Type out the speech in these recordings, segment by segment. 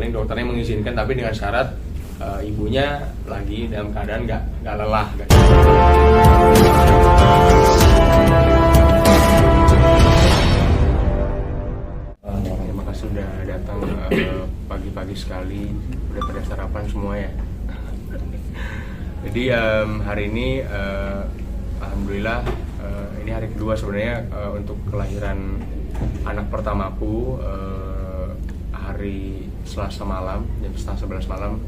paling dokternya mengizinkan, tapi dengan syarat ibunya lagi dalam keadaan nggak lelah. Terima kasih sudah datang pagi-pagi sekali, udah pada sarapan semua ya. Jadi hari ini alhamdulillah ini hari kedua sebenarnya untuk kelahiran anak pertamaku, hari Selasa malam jam 10:30 malam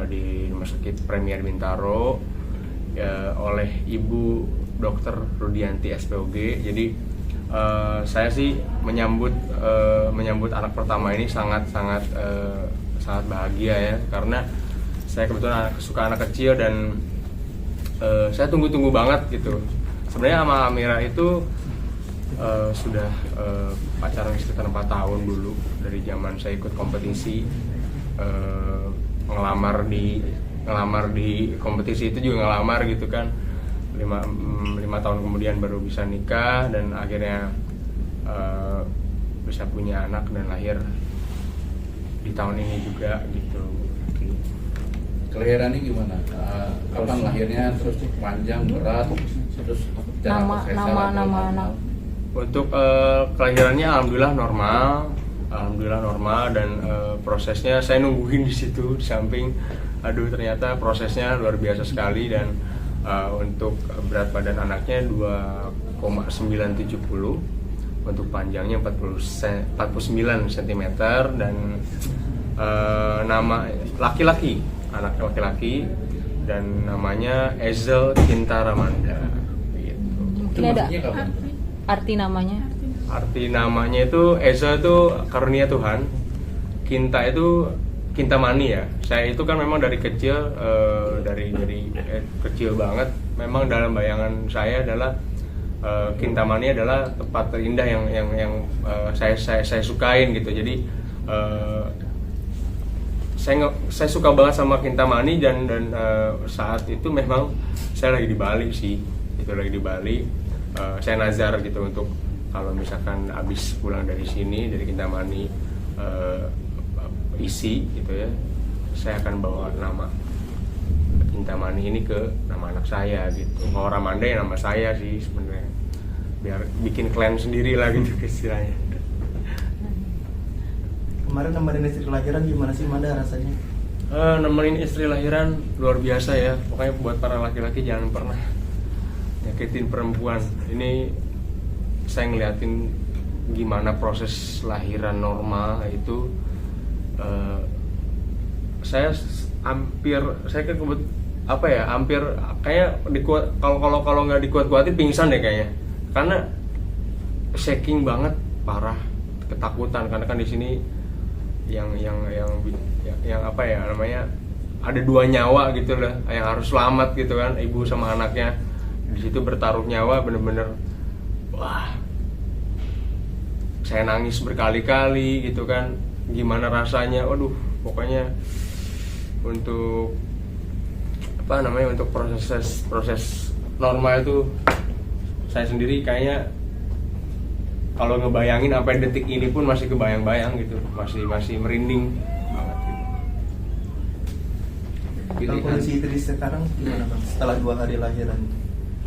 di Rumah Sakit Premier Bintaro oleh Ibu Dr. Rudianti SPOG. Jadi saya sih menyambut anak pertama ini sangat bahagia ya, karena saya kebetulan suka anak kecil dan saya tunggu banget gitu. Sebenarnya sama Amira itu sudah pacaran sekitar 4 tahun dulu, dari zaman saya ikut kompetisi, ngelamar di kompetisi itu juga ngelamar gitu kan. 5 tahun kemudian baru bisa nikah dan akhirnya bisa punya anak dan lahir di tahun ini juga gitu. Kelahirannya gimana? Kapan lahirnya? Terus panjang, berat, terus nama anak. Untuk kelahirannya alhamdulillah normal dan prosesnya saya nungguin di situ di samping. Aduh, ternyata prosesnya luar biasa sekali. Dan untuk berat badan anaknya 2,970, untuk panjangnya 49 cm dan nama laki-laki, anak laki-laki, dan namanya Ezel Kinta Ramanda gitu. Mungkin ada arti namanya. Arti namanya itu Ezel itu karunia Tuhan, Kinta itu Kintamani ya. Saya itu kan memang dari kecil dari kecil banget memang dalam bayangan saya adalah Kintamani adalah tempat terindah yang saya sukain gitu. Jadi saya suka banget sama Kintamani dan saat itu memang saya lagi di Bali sih. Itu lagi di Bali. Saya nazar gitu untuk kalau misalkan habis pulang dari sini, dari Kintamani isi gitu ya, saya akan bawa nama Kintamani ini ke nama anak saya gitu. Kalau Ramanda ya nama saya sih sebenarnya, biar bikin klaim sendiri lah gitu istilahnya. Kemarin nemenin istri lahiran gimana sih Manda rasanya? Nemenin istri lahiran luar biasa ya. Pokoknya buat para laki-laki jangan pernah nyakitin perempuan. Ini saya ngeliatin gimana proses lahiran normal itu. Saya hampir kayak kalau nggak dikuat-kuatin pingsan deh kayaknya, karena shaking banget, parah, ketakutan karena kan di sini yang apa ya namanya, ada 2 nyawa gitu lah yang harus selamat gitu kan, ibu sama anaknya di situ bertaruh nyawa, bener-bener wah, saya nangis berkali-kali gitu kan. Gimana rasanya, waduh, pokoknya untuk untuk proses normal itu saya sendiri kayaknya kalau ngebayangin apa detik ini pun masih kebayang-bayang gitu, masih merinding banget gitu. Kalau kondisi istri sekarang gimana Bang setelah 2 hari lahiran?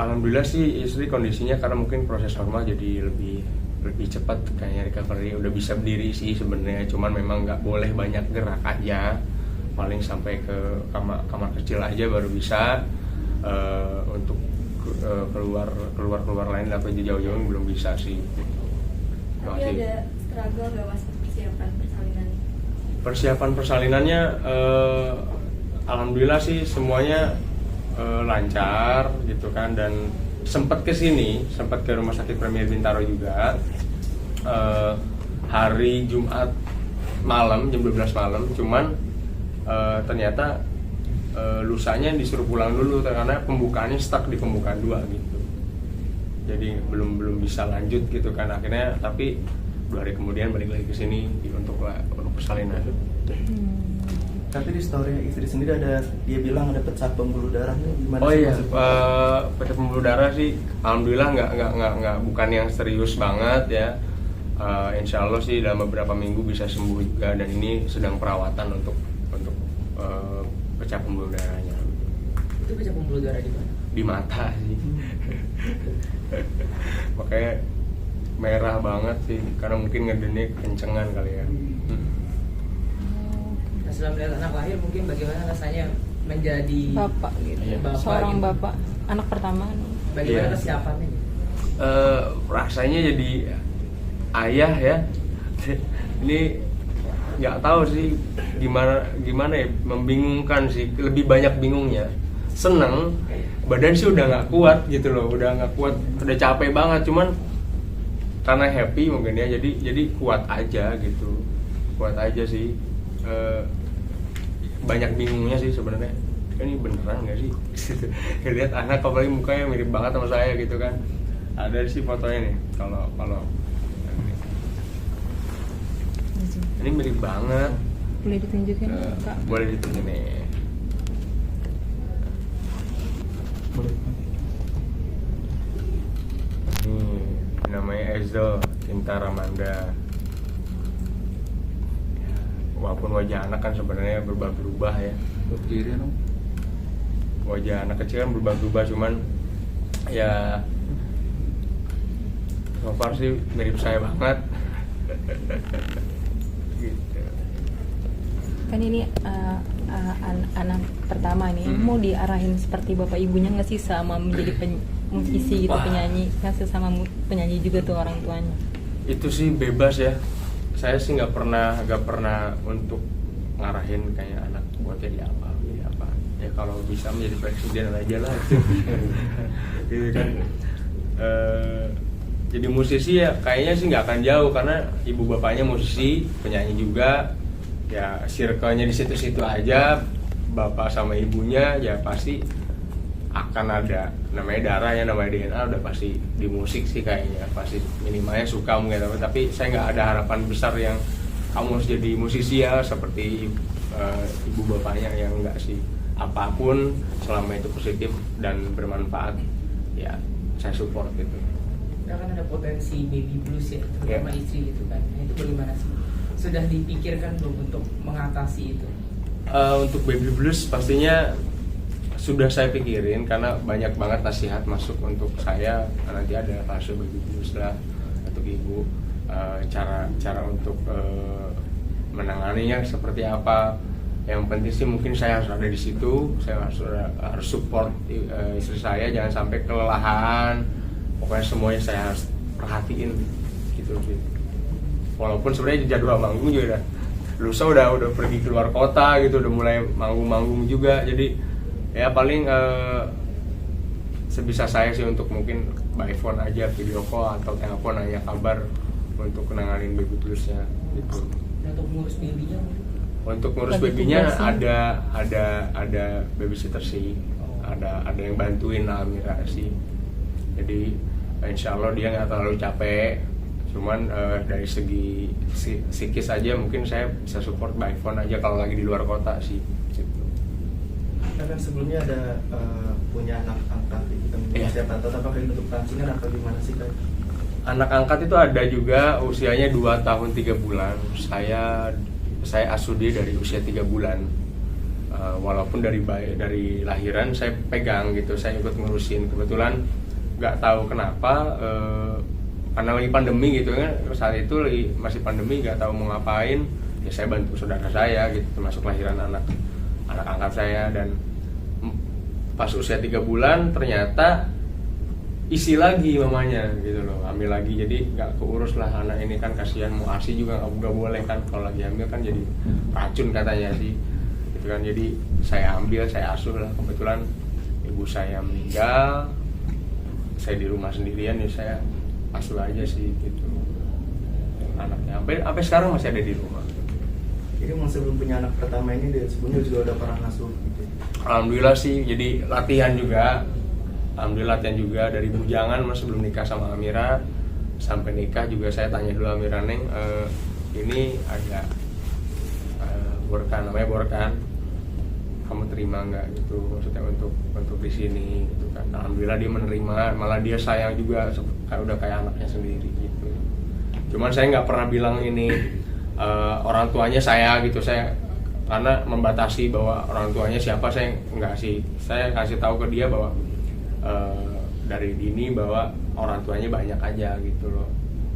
Alhamdulillah sih istri kondisinya karena mungkin proses normal jadi lebih cepat kayaknya recovery, udah bisa berdiri sih sebenarnya, cuman memang nggak boleh banyak gerak aja, paling sampai ke kamar kecil aja baru bisa. Untuk keluar lain atau jauh-jauh belum bisa sih. Tapi ada struggle nggak Mas persiapan persalinannya? Persiapan persalinannya alhamdulillah sih semuanya lancar gitu kan, dan sempat ke Rumah Sakit Premier Bintaro juga hari Jumat malam jam 12 malam, cuman ternyata lusanya disuruh pulang dulu karena pembukaannya stuck di pembukaan 2 gitu, jadi belum bisa lanjut gitu kan akhirnya. Tapi 2 hari kemudian balik lagi ke sini untuk persalinan. Tapi di story istri sendiri dia bilang ada pecah pembuluh darahnya, gimana? Oh sih iya, maksudnya? pecah pembuluh darah sih alhamdulillah nggak bukan yang serius banget ya. insya Allah sih dalam beberapa minggu bisa sembuh juga, dan ini sedang perawatan untuk pecah pembuluh darahnya. Itu pecah pembuluh darah di mana? Di mata sih. Makanya merah banget sih, karena mungkin ngedennya kencengan kali ya. Nah, setelah melihat anak lahir, mungkin bagaimana rasanya menjadi Bapak gitu. Iya. Bapak Seorang gitu. bapak, anak pertama. Bagaimana Iya. kesiapannya? Rasanya jadi ayah ya. Ini nggak tahu sih gimana ya, membingungkan sih, lebih banyak bingungnya. Seneng, badan sih udah nggak kuat gitu loh, udah nggak kuat, udah capek banget, cuman karena happy mungkin ya, jadi kuat aja gitu, kuat aja sih. Banyak bingungnya sih sebenarnya, ini beneran nggak sih? Lihat anak apalagi mukanya mirip banget sama saya gitu kan. Ada sih fotonya nih, kalau ini mirip banget. Boleh ditunjukin Kak? Boleh ditunjukin nih. Boleh. Nih, namanya Ezel Cinta Ramanda. Ya, walaupun wajah anak kan sebenarnya berubah-ubah ya. Berdiri dong. Wajah anak kecil kan berubah-ubah, cuman ya so far sih mirip saya banget. Gitu. Kan ini anak pertama nih, mau diarahin seperti bapak ibunya nggak sih, sama menjadi musisi gitu, Wah. penyanyi, kan sesama penyanyi juga tuh orang tuanya. Itu sih bebas ya. Saya sih nggak pernah untuk ngarahin kayak anak buat jadi apa. Ya kalau bisa menjadi presiden aja lah. Gitu kan. Jadi musisi ya kayaknya sih nggak akan jauh, karena ibu bapaknya musisi, penyanyi juga. Ya circle-nya di situ-situ aja, bapak sama ibunya ya pasti akan ada namanya darah ya, namanya DNA udah pasti di musik sih kayaknya, pasti minimalnya suka mungkin, tapi saya nggak ada harapan besar yang kamu harus jadi musisi ya seperti ibu bapaknya, yang enggak sih. Apapun selama itu positif dan bermanfaat ya saya support gitu. Kita kan ada potensi baby blues ya, terutama Yeah. istri gitu kan. Nah, itu bagaimana sih? Sudah dipikirkan belum untuk mengatasi itu? Untuk baby blues pastinya sudah saya pikirin, karena banyak banget nasihat masuk untuk saya, nanti ada fase baby blues lah untuk ibu, cara untuk menanganinya seperti apa. Yang penting sih mungkin saya harus ada di situ, saya harus support istri saya, jangan sampai kelelahan, pokoknya semuanya saya harus perhatiin gitu. Walaupun sebenarnya jadwal manggung juga lusa udah pergi keluar kota gitu, udah mulai manggung juga, jadi ya paling sebisa saya sih untuk mungkin by phone aja, video call atau telepon nanya kabar untuk menanganin baby bluesnya gitu. Nah, untuk ngurus babynya mungkin? Untuk ngurus Bagi babynya tugasnya? ada babysitter sih, ada yang bantuin Amira sih, jadi insya Allah dia nggak terlalu capek. Cuman dari segi psikis aja mungkin saya bisa support by phone aja kalau lagi di luar kota sih gitu. Kan sebelumnya ada punya anak angkat gitu kan, Iya. siapa tahu apakah ini untuk pancingan atau gimana sih kan? Anak angkat itu ada juga, usianya 2 tahun 3 bulan. Saya asuh dia dari usia 3 bulan. Walaupun dari lahiran saya pegang gitu, saya ikut ngurusin. Kebetulan nggak tahu kenapa, karena lagi pandemi gitu kan, saat itu masih pandemi, nggak tahu mau ngapain, ya saya bantu saudara saya gitu, termasuk lahiran anak angkat saya. Dan pas usia 3 bulan ternyata isi lagi mamanya gitu loh, ambil lagi, jadi nggak keurus lah anak ini kan, kasihan, mau ASI juga nggak boleh kan, kalau lagi hamil kan jadi racun katanya sih gitu kan. Jadi saya ambil, saya asuh lah. Kebetulan ibu saya meninggal, saya di rumah sendirian, ya saya asuh aja sih gitu anaknya, sampai sekarang masih ada di rumah. Jadi mau sebelum punya anak pertama ini dia sebelumnya juga udah pernah ngasuh gitu. Alhamdulillah sih, jadi latihan juga. Alhamdulillah latihan juga dari bujangan, mas sebelum nikah sama Amira sampai nikah juga saya tanya dulu Amira, Neng, ini ada Borkan, namanya Borkan, kamu terima nggak gitu, maksudnya untuk di sini gitu kan. Alhamdulillah dia menerima, malah dia sayang juga, udah kayak anaknya sendiri gitu. Cuman saya nggak pernah bilang ini orang tuanya saya gitu, saya karena membatasi bahwa orang tuanya siapa, saya nggak sih. Saya kasih tahu ke dia bahwa dari dini bahwa orang tuanya banyak aja gitu loh.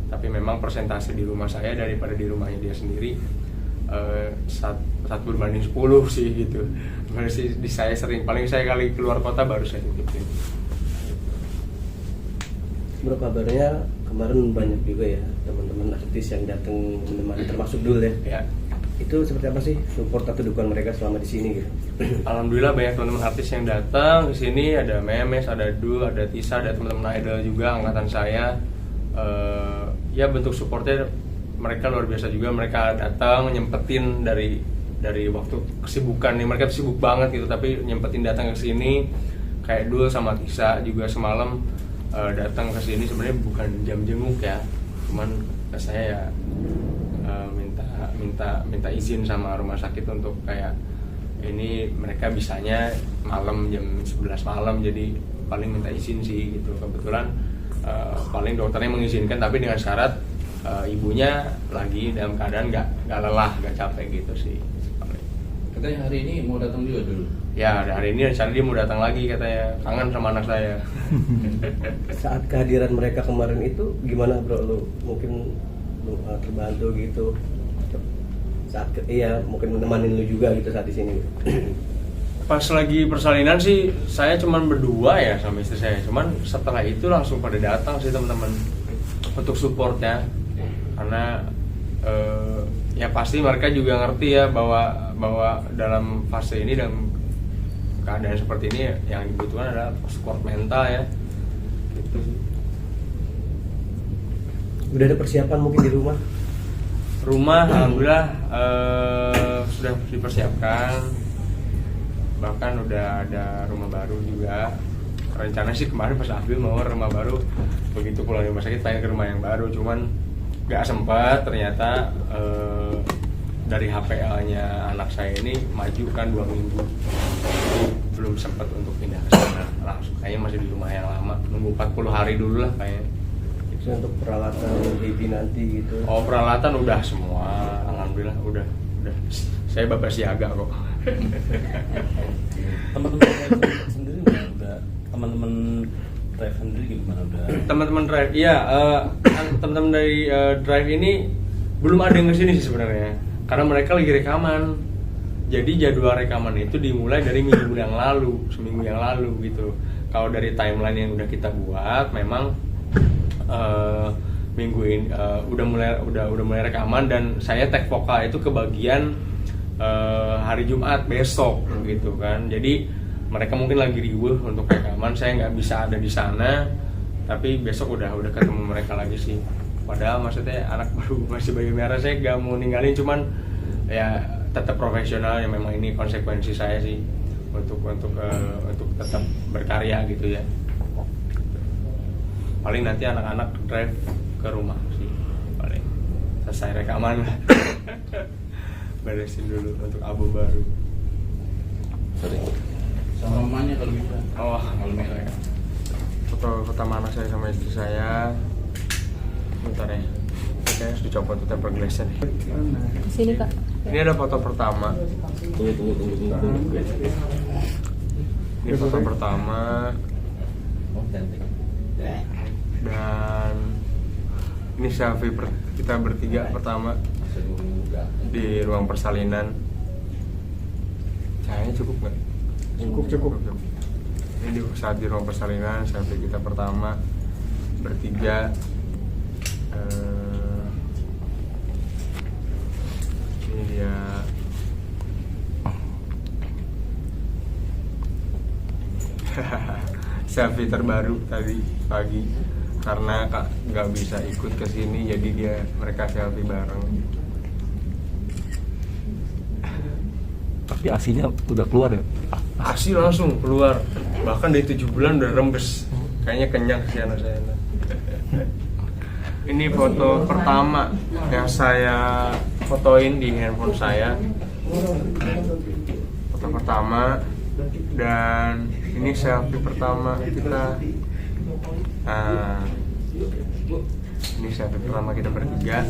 Tapi memang persentase di rumah saya daripada di rumahnya dia sendiri 1:10 sih gitu. Masih di saya sering, paling saya kali keluar kota baru saya titipin. Bro, kabarnya kemarin banyak juga ya teman-teman artis yang datang menemani, termasuk Dul ya. Ya, Itu seperti apa sih support atau dukungan mereka selama di sini gitu? alhamdulillah banyak teman-teman artis yang datang ke sini. Ada Memes, ada Dul, ada Tisa, ada teman-teman idol juga angkatan saya. Ya bentuk supportnya mereka luar biasa juga. Mereka datang nyempetin dari waktu kesibukan nih, mereka sibuk banget gitu, tapi nyempetin datang ke sini. Kayak Dul sama Tisa juga semalam datang ke sini, sebenarnya bukan jam jenguk ya, cuman saya ya minta izin sama rumah sakit untuk kayak ini mereka bisanya malam jam 11 malam, jadi paling minta izin sih gitu. Kebetulan paling dokternya mengizinkan, tapi dengan syarat ibunya lagi dalam keadaan nggak lelah, nggak capek gitu sih. Katanya hari ini mau datang juga dulu. Ya hari ini rencana dia mau datang lagi, katanya kangen sama anak saya. Saat kehadiran mereka kemarin itu gimana bro? Lu mungkin terbantu gitu? Iya mungkin menemani lu juga gitu saat di sini. Pas lagi persalinan sih saya cuman berdua ya sama istri saya. Cuman setelah itu langsung pada datang sih teman-teman untuk supportnya, karena ya pasti mereka juga ngerti ya bahwa dalam fase ini, dalam keadaan seperti ini yang dibutuhkan adalah support mental ya gitu. Udah ada persiapan mungkin di rumah? Alhamdulillah sudah dipersiapkan, bahkan udah ada rumah baru juga. Rencana sih kemarin pas Afil mau rumah baru, begitu pulang dari rumah sakit pengen ke rumah yang baru, cuman nggak sempat. Ternyata dari HPL-nya anak saya ini maju kan 2 minggu, jadi belum sempat untuk pindah ke sana langsung. Kayaknya masih di rumah yang lama, nunggu 40 hari dulu lah kayaknya. Itu untuk peralatan baby nanti gitu? Oh, peralatan udah semua, alhamdulillah udah. Saya bapak siaga kok. Teman-teman sendiri udah teman-teman drive sendiri gimana udah? Teman-teman drive, iya, teman-teman dari drive ini belum ada yang kesini sih sebenarnya, karena mereka lagi rekaman. Jadi jadwal rekaman itu dimulai dari minggu yang lalu, seminggu yang lalu gitu. Kalau dari timeline yang udah kita buat, memang minggu ini udah mulai rekaman, dan saya tag vokal itu ke bagian hari Jumat besok gitu kan. Jadi mereka mungkin lagi riuh untuk rekaman, saya nggak bisa ada di sana, tapi besok udah ketemu mereka lagi sih. Padahal maksudnya anak baru masih bayi merah, saya nggak mau ninggalin, cuman ya tetap profesional, ya memang ini konsekuensi saya sih untuk tetap berkarya gitu ya. Paling nanti anak-anak drive ke rumah sih, paling selesai rekaman lah. Beresin dulu untuk album baru. Sama mamanya kalau bisa. Oh, Kalau bisa. Foto pertama anak saya sama istri saya. Bentar ya, kayaknya harus dicopot itu temper glass-nya nih. Sini kak. Ini ada foto pertama. Tunggu. Ini foto pertama. Dan ini selfie kita bertiga pertama di ruang persalinan. Cahayanya cukup nggak? Cukup. Ini saat di ruang persalinan, selfie kita pertama bertiga. Ini dia. Selfie terbaru tadi pagi, karena kak nggak bisa ikut ke sini, jadi mereka selfie bareng. Tapi asinya udah keluar ya? ASI langsung keluar, bahkan dari 7 bulan udah rembes, kayaknya kenyang sih anak saya. Ini foto pertama yang saya fotoin di handphone saya, foto pertama, dan ini selfie pertama kita. Nah, Ini set pertama kita bertiga.